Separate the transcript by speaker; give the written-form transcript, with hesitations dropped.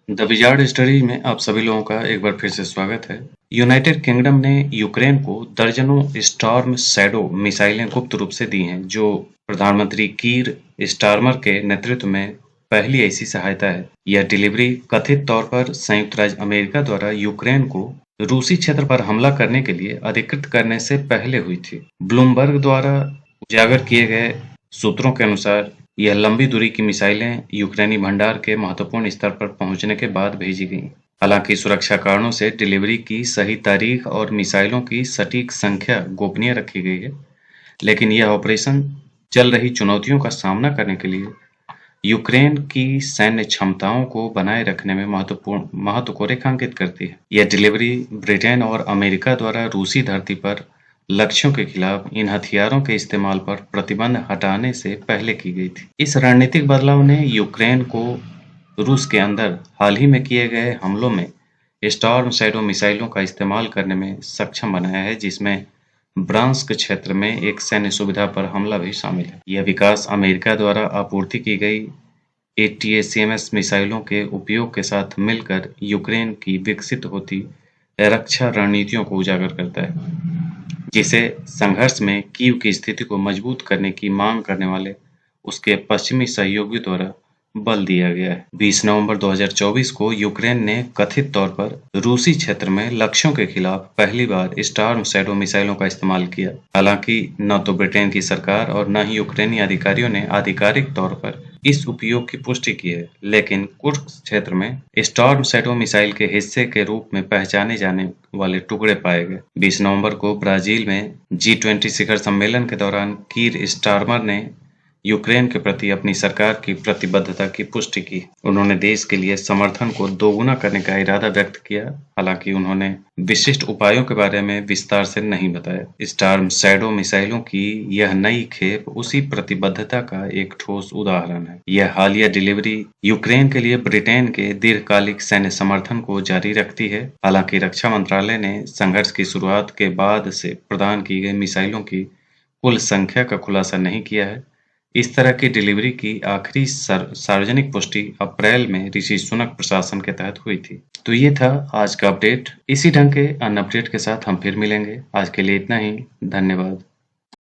Speaker 1: The wizard study में आप सभी लोगों का एक बार फिर से स्वागत है। यूनाइटेड किंगडम ने यूक्रेन को दर्जनों स्टॉर्म शैडो मिसाइलें गुप्त रूप से दी हैं, जो प्रधानमंत्री कीर स्टारमर के नेतृत्व में पहली ऐसी सहायता है। यह डिलीवरी कथित तौर पर संयुक्त राज्य अमेरिका द्वारा यूक्रेन को रूसी क्षेत्र पर हमला करने के लिए अधिकृत करने से पहले हुई थी। ब्लूमबर्ग द्वारा उजागर किए गए सूत्रों के अनुसार यह लंबी दूरी की मिसाइलें यूक्रेनी भंडार के महत्वपूर्ण स्तर पर पहुंचने के बाद भेजी गईं। हालांकि सुरक्षा कारणों से डिलीवरी की सही तारीख और मिसाइलों की सटीक संख्या गोपनीय रखी गई है, लेकिन यह ऑपरेशन चल रही चुनौतियों का सामना करने के लिए यूक्रेन की सैन्य क्षमताओं को बनाए रखने में महत्व को रेखांकित करती है। यह डिलीवरी ब्रिटेन और अमेरिका द्वारा रूसी धरती पर लक्ष्यों के खिलाफ इन हथियारों के इस्तेमाल पर प्रतिबंध हटाने से पहले की गई थी। इस रणनीतिक बदलाव ने यूक्रेन को रूस के अंदर हाल ही में किए गए हमलों में स्टॉर्म शैडो मिसाइलों का इस्तेमाल करने में सक्षम बनाया है, जिसमें ब्रांस्क क्षेत्र में एक सैन्य सुविधा पर हमला भी शामिल है। यह विकास अमेरिका द्वारा आपूर्ति की गई एटीएसीएमएस मिसाइलों के उपयोग के साथ मिलकर यूक्रेन की विकसित होती रक्षा रणनीतियों को उजागर करता है, जिसे संघर्ष में कीव की स्थिति को मजबूत करने की मांग करने वाले उसके पश्चिमी सहयोगियों द्वारा बल दिया गया है। 20 नवंबर 2024 को यूक्रेन ने कथित तौर पर रूसी क्षेत्र में लक्ष्यों के खिलाफ पहली बार स्टॉर्म शैडो मिसाइलों का इस्तेमाल किया। हालांकि न तो ब्रिटेन की सरकार और न ही यूक्रेनी अधिकारियों ने आधिकारिक तौर पर इस उपयोग की पुष्टि की है, लेकिन कुर्स्क क्षेत्र में स्टॉर्म शैडो मिसाइल के हिस्से के रूप में पहचाने जाने वाले टुकड़े पाए गए। 20 नवंबर को ब्राजील में G20 शिखर सम्मेलन के दौरान कीर स्टारमर ने यूक्रेन के प्रति अपनी सरकार की प्रतिबद्धता की पुष्टि की। उन्होंने देश के लिए समर्थन को दोगुना करने का इरादा व्यक्त किया, हालांकि उन्होंने विशिष्ट उपायों के बारे में विस्तार से नहीं बताया। स्टॉर्म शैडो मिसाइलों की यह नई खेप उसी प्रतिबद्धता का एक ठोस उदाहरण है। यह हालिया डिलीवरी यूक्रेन के लिए ब्रिटेन के दीर्घकालिक सैन्य समर्थन को जारी रखती है। हालांकि रक्षा मंत्रालय ने संघर्ष की शुरुआत के बाद से प्रदान की गई मिसाइलों की कुल संख्या का खुलासा नहीं किया है। इस तरह की डिलीवरी की आखिरी सार्वजनिक पुष्टि अप्रैल में ऋषि सुनक प्रशासन के तहत हुई थी। तो ये था आज का अपडेट। इसी ढंग के अन्य अपडेट के साथ हम फिर मिलेंगे। आज के लिए इतना ही। धन्यवाद।